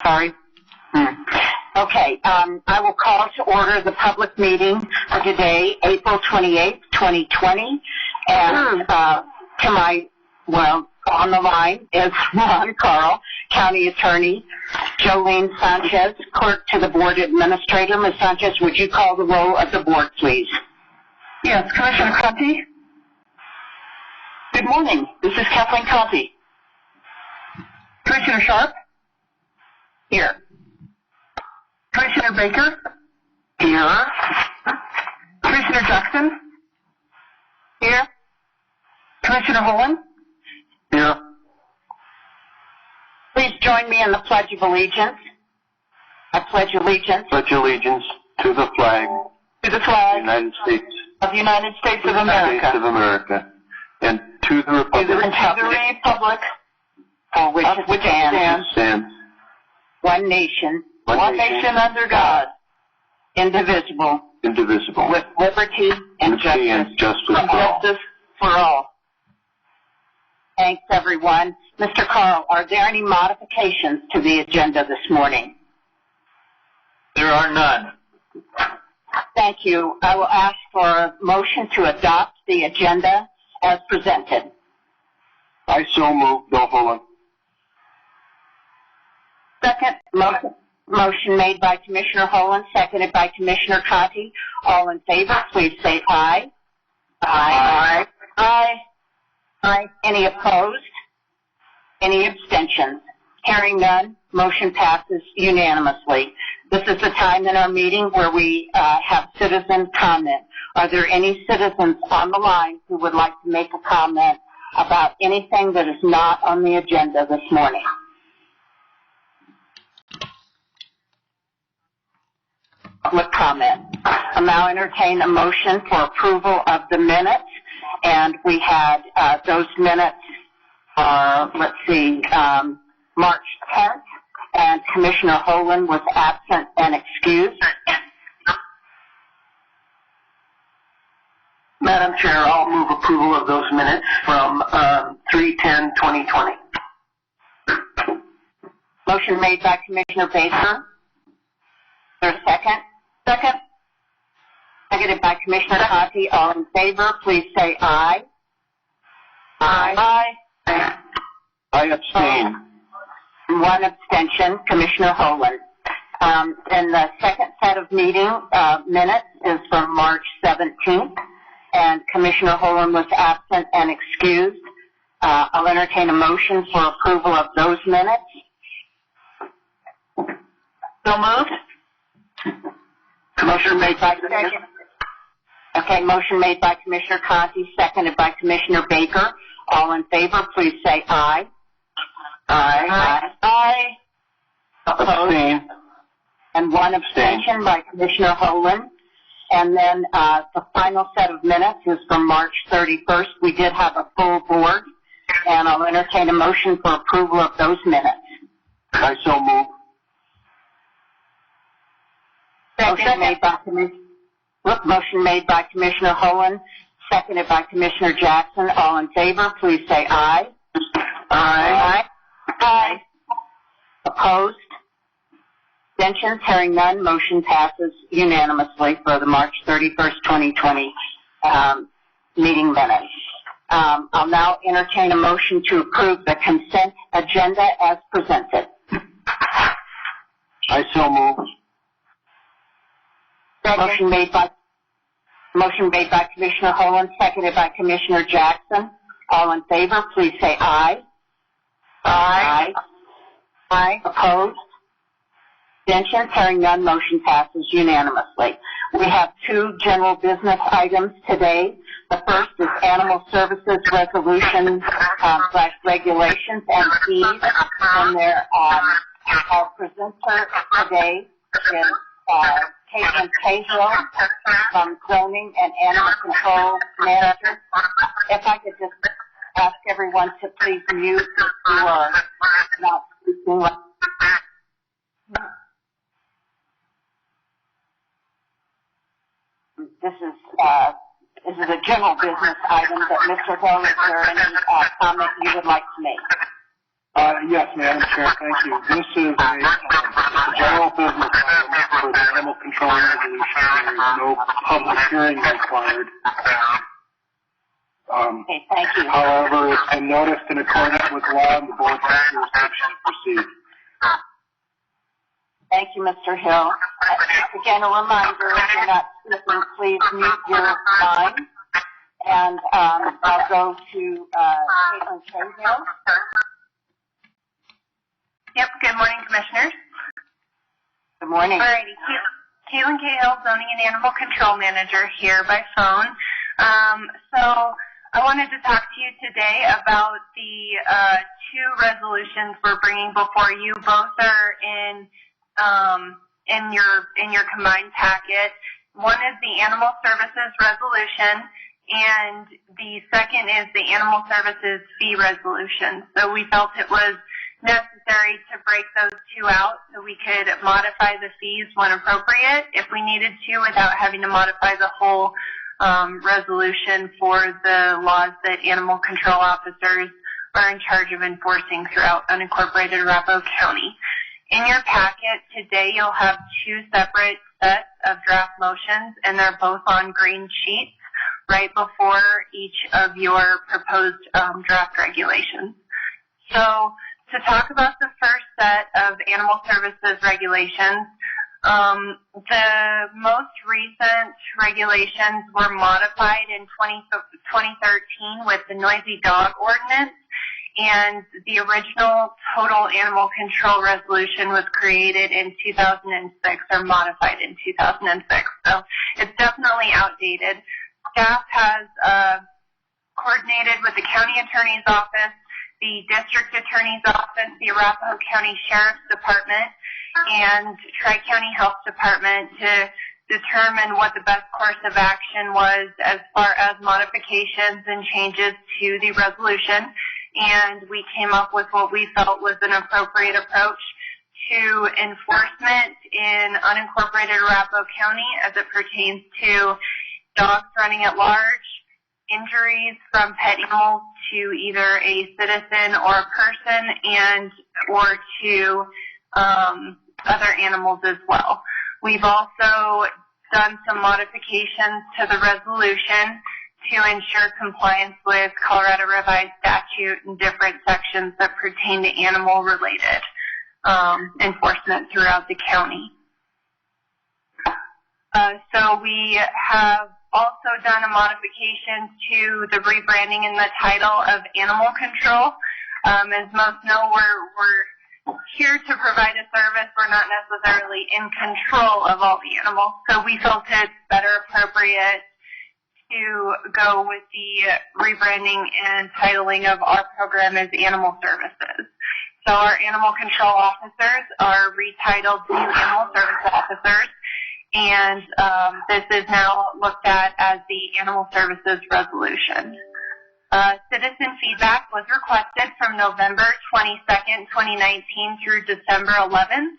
Sorry. Okay, I will call to order the public meeting for today, April 28th, 2020. And on the line is Ron Carl, County Attorney, Jolene Sanchez, Clerk to the Board Administrator. Ms. Sanchez, would you call the roll of the Board, please? Yes, Commissioner Conti. Good morning. This is Kathleen Conti. Commissioner Sharp. Here. Commissioner Baker. Here. Commissioner Jackson. Here. Commissioner Holland. Here. Please join me in the Pledge of Allegiance. I pledge allegiance. Pledge allegiance to the flag. To the flag. United States. Of the United States of America. States of America. And to the republic. To the republic. For which it stands. One nation. One nation under God. Indivisible. With liberty and justice for all. Thanks, everyone. Mr. Carl, are there any modifications to the agenda this morning? There are none. Thank you. I will ask for a motion to adopt the agenda as presented. I so move. Bill Holland. Second. Motion made by Commissioner Holland, seconded by Commissioner Conti. All in favor, please say aye. Aye. Aye. Aye. Any opposed? Any abstentions? Hearing none, motion passes unanimously. This is the time in our meeting where we have citizen comment. Are there any citizens on the line who would like to make a comment about anything that is not on the agenda this morning? Public comment. I'll now entertain a motion for approval of the minutes. And we had those minutes, March 10th, and Commissioner Holland was absent and excused. Madam Chair, I'll move approval of those minutes from 3/10/2020. Motion made by Commissioner Baker. Is there a second? Second. Seconded by Commissioner Conti. All in favor, please say aye. Aye. Aye. I abstain. One abstention, Commissioner Holland. And the second set of meeting minutes is from March 17th, and Commissioner Holland was absent and excused. I'll entertain a motion for approval of those minutes. So moved. Motion made by Commissioner. Okay, motion made by Commissioner Conti, seconded by Commissioner Baker. All in favor, please say aye. Aye. Aye. Opposed? Abstain. And one abstention by Commissioner Holland. And then the final set of minutes is from March 31st. We did have a full board, and I'll entertain a motion for approval of those minutes. I so move. Motion made by Commissioner Holland, seconded by Commissioner Jackson. All in favor, please say aye. Aye. Aye. Opposed? Abstentions? Hearing none, motion passes unanimously for the March 31st, 2020 meeting minutes. I'll now entertain a motion to approve the consent agenda as presented. I so move. Motion made by Commissioner Holland, seconded by Commissioner Jackson. All in favor, please say aye. Aye. Aye. Opposed? Abstentions? Hearing none, motion passes unanimously. We have two general business items today. The first is Animal Services Resolution / Regulations and Fees. And our presenter today is Caitlin Cahill from Zoning and Animal Control Manager. If I could just ask everyone to please mute if you are not speaking. This is a general business item that Mr. Hill, is there any comment you would like to make? Yes, Madam Chair, thank you. This is a general business item for the animal control resolution. There is no public hearing required. Okay, thank you. However, it's been noticed in accordance with law and the board has jurisdiction to proceed. Thank you, Mr. Hill. Again, a reminder, if you're not speaking, please mute your line. And I'll go to Caitlin Cahill. Yep, good morning, Commissioners. Good morning. Alrighty, Caitlin Cahill, Zoning and Animal Control Manager here by phone. So I wanted to talk to you today about the two resolutions we're bringing before you. Both are in your combined packet. One is the Animal Services Resolution, and the second is the Animal Services Fee Resolution. So we felt it was necessary to break those two out so we could modify the fees when appropriate if we needed to without having to modify the whole resolution for the laws that animal control officers are in charge of enforcing throughout unincorporated Arapahoe County. In your packet today, you'll have two separate sets of draft motions, and they're both on green sheets right before each of your proposed draft regulations. So to talk about the first set of animal services regulations, the most recent regulations were modified in 2013 with the Noisy Dog Ordinance, and the original Total Animal Control Resolution was created in 2006 or modified in 2006. So it's definitely outdated. Staff has coordinated with the County Attorney's Office, the District Attorney's Office, the Arapahoe County Sheriff's Department, and Tri-County Health Department to determine what the best course of action was as far as modifications and changes to the resolution. And we came up with what we felt was an appropriate approach to enforcement in unincorporated Arapahoe County as it pertains to dogs running at large, injuries from pet animals to either a citizen or a person or to other animals as well. We've also done some modifications to the resolution to ensure compliance with Colorado Revised Statute and different sections that pertain to animal-related enforcement throughout the county. So we have also done a modification to the rebranding in the title of animal control. As most know, we're here to provide a service. We're not necessarily in control of all the animals. So we felt it better appropriate to go with the rebranding and titling of our program as Animal Services. So our animal control officers are retitled to Animal Service Officers, and this is now looked at as the Animal Services Resolution. Citizen feedback was requested from November 22nd, 2019 through December 11th,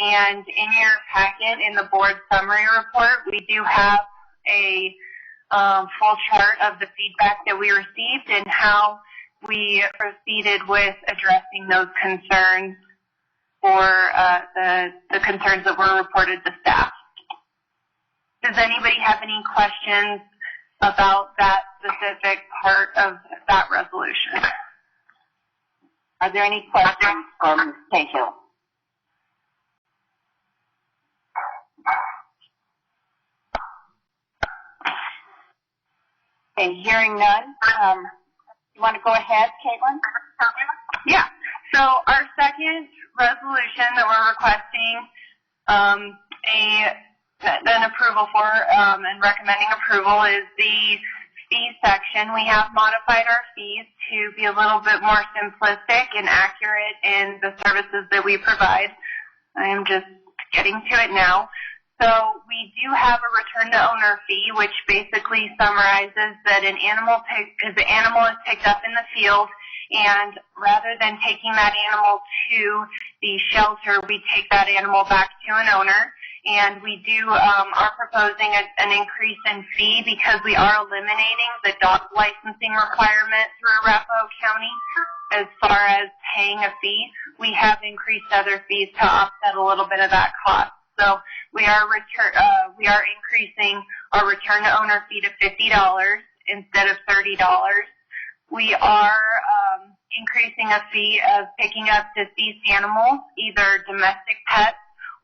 and in your packet in the board summary report, we do have a full chart of the feedback that we received and how we proceeded with addressing those concerns for the concerns that were reported to staff. Does anybody have any questions about that specific part of that resolution? Are there any questions from Cahill? Okay, hearing none. You want to go ahead, Caitlin? Yeah. So our second resolution that we're requesting an approval for and recommending approval is the fee section. We have modified our fees to be a little bit more simplistic and accurate in the services that we provide. I am just getting to it now. So we do have a return to owner fee, which basically summarizes that an animal is picked up in the field, and rather than taking that animal to the shelter, we take that animal back to an owner. And we are proposing an increase in fee because we are eliminating the dog licensing requirement through Arapahoe County. as far as paying a fee, we have increased other fees to offset a little bit of that cost. So we are increasing our return to owner fee to $50 instead of $30. We are increasing a fee of picking up deceased animals, either domestic pets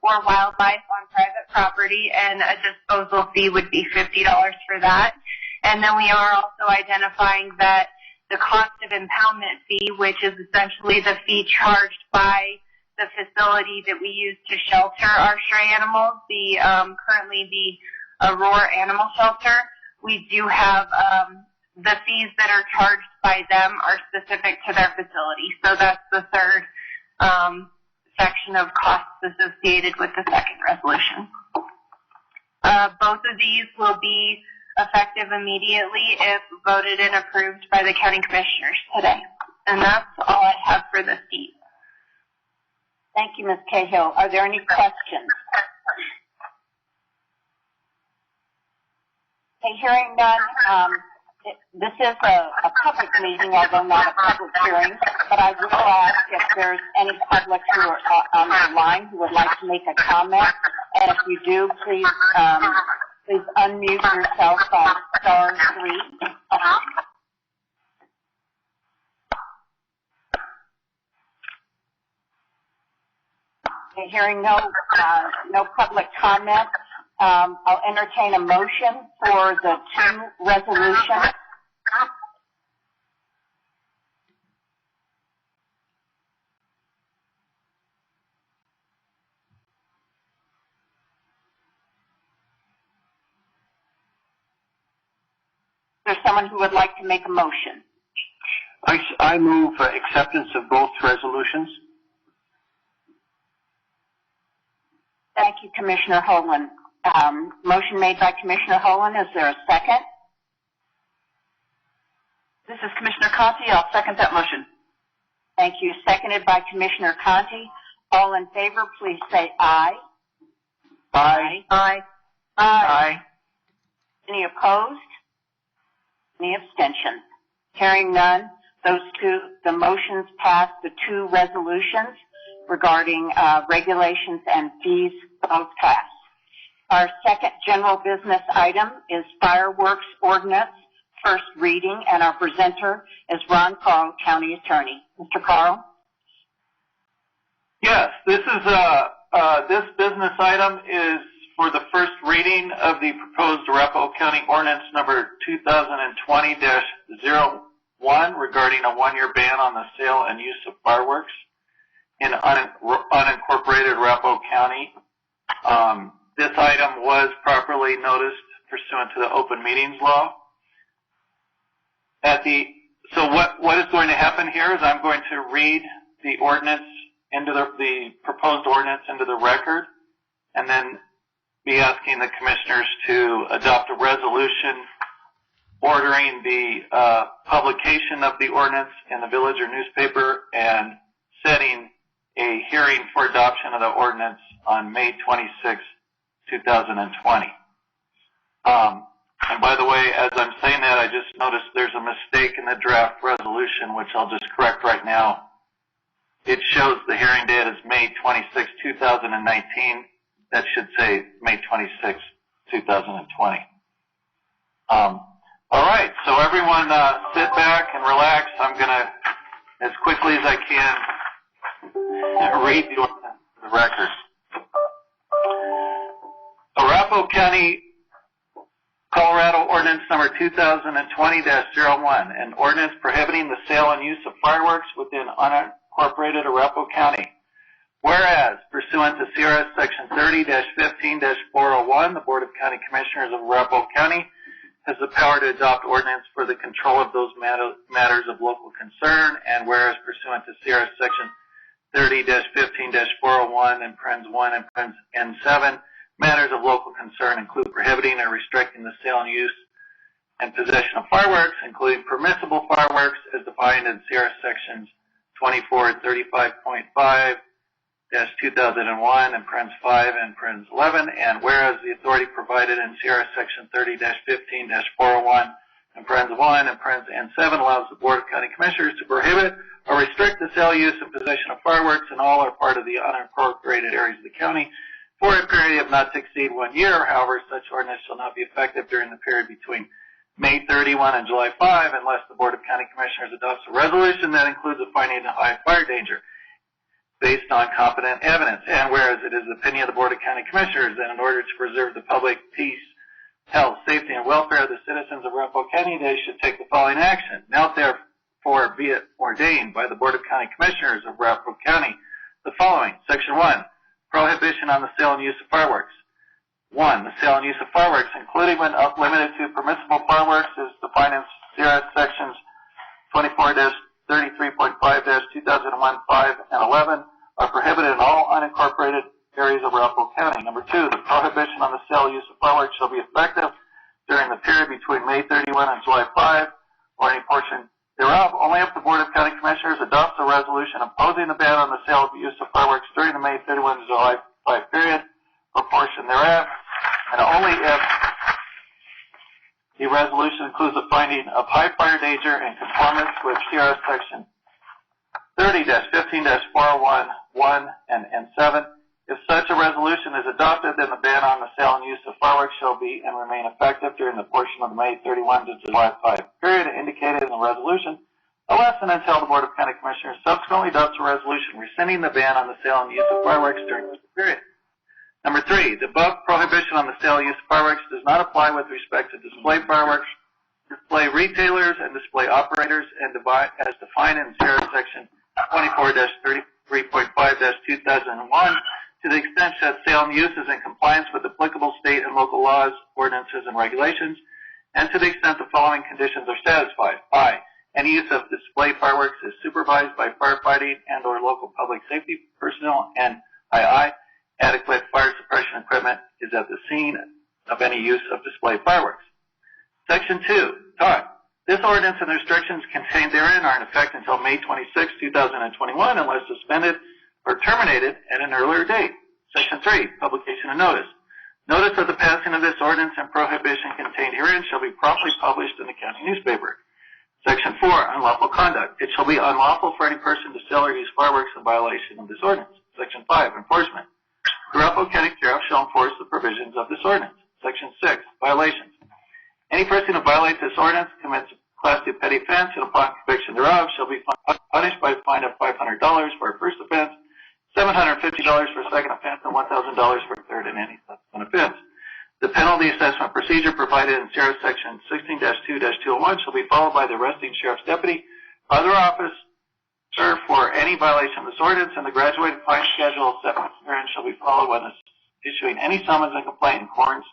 or wildlife on private property, and a disposal fee would be $50 for that. And then we are also identifying that the cost of impoundment fee, which is essentially the fee charged by the facility that we use to shelter our stray animals, currently the Aurora Animal Shelter, we do have the fees that are charged by them are specific to their facility. So that's the third section of costs associated with the second resolution. Both of these will be effective immediately if voted and approved by the county commissioners today. And that's all I have for this piece. Thank you, Ms. Cahill. Are there any questions? Okay, hearing none, this is a public meeting, although not a public hearing, but I will ask if there's any public who are on the line who would like to make a comment. And if you do, please unmute yourself on *3. Okay, hearing no public comment, I'll entertain a motion for the two resolutions. Is there someone who would like to make a motion? I move acceptance of both resolutions. Thank you, Commissioner Holan. Motion made by Commissioner Holan. Is there a second? This is Commissioner Conti. I'll second that motion. Thank you. Seconded by Commissioner Conti. All in favor, please say aye. Aye. Aye. Aye. Any opposed? Any abstentions? Hearing none, the motions pass. The two resolutions regarding regulations and fees both pass. Our second general business item is fireworks ordinance, first reading, and our presenter is Ron Carl, County Attorney. Mr. Carl? Yes, this business item is for the first reading of the proposed Arapahoe County Ordinance number 2020-01 regarding a one-year ban on the sale and use of fireworks in unincorporated Arapahoe County. This item was properly noticed pursuant to the open meetings law. So what is going to happen here is I'm going to read the ordinance into the proposed ordinance into the record, and then be asking the commissioners to adopt a resolution ordering the publication of the ordinance in the village or newspaper and setting a hearing for adoption of the ordinance on May 26, 2020. And by the way, as I'm saying that, I just noticed there's a mistake in the draft resolution, which I'll just correct right now. It shows the hearing date as May 26, 2019. That should say May 26, 2020. All right, so everyone sit back and relax. I'm going to, as quickly as I can, read the ordinance for the record. Arapahoe County, Colorado Ordinance number 2020-01, an ordinance prohibiting the sale and use of fireworks within unincorporated Arapahoe County. Whereas, pursuant to CRS Section 30-15-401, the Board of County Commissioners of Arapahoe County has the power to adopt ordinance for the control of those matters of local concern, and whereas, pursuant to CRS Section 30-15-401 and Parens 1 and Parens N7, matters of local concern include prohibiting or restricting the sale and use and possession of fireworks, including permissible fireworks as defined in CRS Sections 2435.5, 2001 and Parens 5 and Parens 11, and whereas the authority provided in CRS Section 30-15-401 and parens 1 and parens N7 allows the Board of County Commissioners to prohibit or restrict the sale, use, and possession of fireworks in all or part of the unincorporated areas of the county for a period of not to exceed 1 year. However, such ordinance shall not be effective during the period between May 31 and July 5 unless the Board of County Commissioners adopts a resolution that includes a finding of high fire danger based on competent evidence. And whereas it is the opinion of the Board of County Commissioners that in order to preserve the public peace, health, safety, and welfare of the citizens of Arapahoe County, they should take the following action. Now therefore be it ordained by the Board of County Commissioners of Arapahoe County the following. Section 1, prohibition on the sale and use of fireworks. 1, the sale and use of fireworks, including but not limited to permissible fireworks, is defined in CRS sections 24-33.5-2001, 5, and 11, are prohibited in all unincorporated areas of Arapahoe County. Number 2, the prohibition on the sale and use of fireworks shall be effective during the period between May 31 and July 5, or any portion thereof, only if the Board of County Commissioners adopts a resolution imposing the ban on the sale and use of fireworks during the May 31 to July 5 period, or portion thereof, and only if the resolution includes a finding of high fire danger in conformance with CRS section 30-15-401 and N7. If such a resolution is adopted, then the ban on the sale and use of fireworks shall be and remain effective during the portion of the May 31 to July 5 period indicated in the resolution, unless and until the Board of County Commissioners subsequently adopts a resolution rescinding the ban on the sale and use of fireworks during this period. Number 3, the above prohibition on the sale and use of fireworks does not apply with respect to display fireworks, display retailers, and display operators, and as defined in CRS section 24-33.5-2001, to the extent that sale and use is in compliance with applicable state and local laws, ordinances, and regulations, and to the extent the following conditions are satisfied. I, any use of display fireworks is supervised by firefighting and or local public safety personnel, and II, adequate fire suppression equipment is at the scene of any use of display fireworks. Section 2, time. This ordinance and the restrictions contained therein are in effect until May 26, 2021, unless suspended or terminated at an earlier date. Section 3, publication and notice. Notice of the passing of this ordinance and prohibition contained herein shall be promptly published in the county newspaper. Section 4, unlawful conduct. It shall be unlawful for any person to sell or use fireworks in violation of this ordinance. Section 5, enforcement. The Arapahoe County Sheriff shall enforce the provisions of this ordinance. Section 6, violations. Any person who violates this ordinance commits a Class 2 petty offense and upon conviction thereof shall be punished by a fine of $500 for a first offense, $750 for a second offense, and $1,000 for a third and any subsequent offense. The penalty assessment procedure provided in CRS section 16-2-201 shall be followed by the arresting sheriff's deputy, other officer for any violation of this ordinance, and the graduated fine schedule set herein shall be followed when issuing any summons and complaint in accordance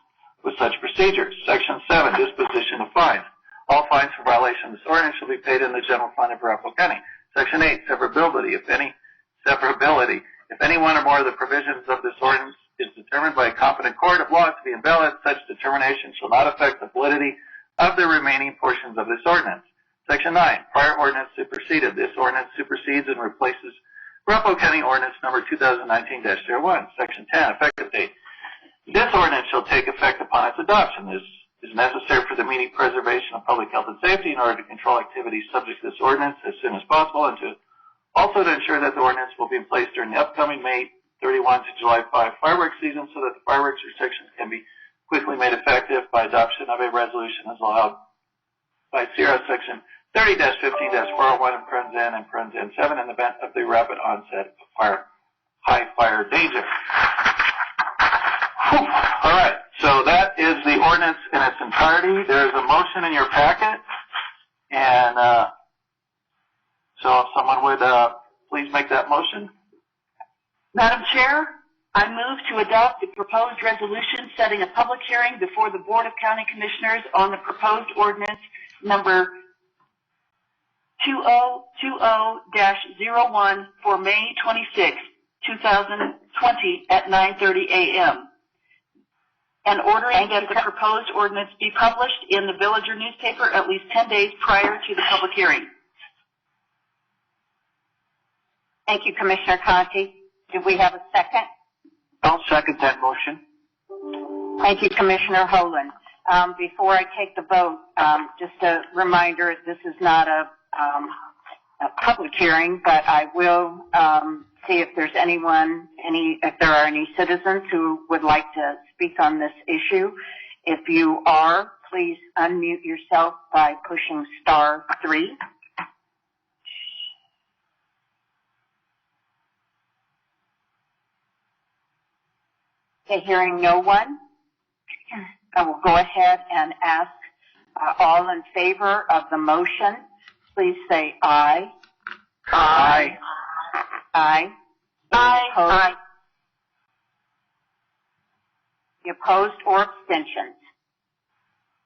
with such procedures. Section 7, disposition of fines. All fines for violation of this ordinance shall be paid in the general fund of Arapahoe County. Section 8, severability. If any one or more of the provisions of this ordinance is determined by a competent court of law to be invalid, such determination shall not affect the validity of the remaining portions of this ordinance. Section 9, prior ordinance superseded. This ordinance supersedes and replaces Arapahoe County Ordinance number 2019-01. Section 10, effective date. This ordinance shall take effect upon its adoption. This is necessary for the immediate preservation of public health and safety in order to control activities subject to this ordinance as soon as possible, and also to ensure that the ordinance will be in place during the upcoming May 31 to July 5 fireworks season so that the fireworks restrictions can be quickly made effective by adoption of a resolution as allowed by CRS section 30-15-401 and parens N and parens N7 in the event of the rapid onset of high fire danger. All right, so that is the ordinance in its entirety. There is a motion in your packet, and so if someone would please make that motion. Madam Chair, I move to adopt the proposed resolution setting a public hearing before the Board of County Commissioners on the proposed ordinance number 2020-01 for May 26, 2020 at 9:30 a.m. and ordering that the proposed ordinance be published in the Villager newspaper at least 10 days prior to the public hearing. Thank you, Commissioner Conti. Do we have a second? I'll second that motion. Thank you, Commissioner Holand. before I take the vote, just a reminder, this is not a public hearing, but I will see if there's if there are any citizens who would like to speak on this issue. If you are, please unmute yourself by pushing *3. Okay, hearing no one, I will go ahead and ask all in favor of the motion, please say aye. Aye. Aye. Aye. The opposed or abstentions?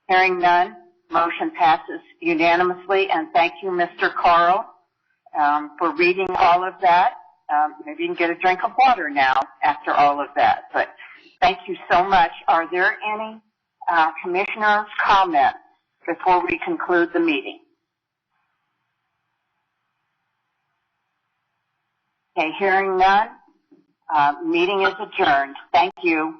Hearing none, motion passes unanimously, and thank you, Mr. Carl, for reading all of that. Maybe you can get a drink of water now after all of that, but thank you so much. Are there any commissioners' comments before we conclude the meeting? Okay, hearing none, meeting is adjourned. Thank you.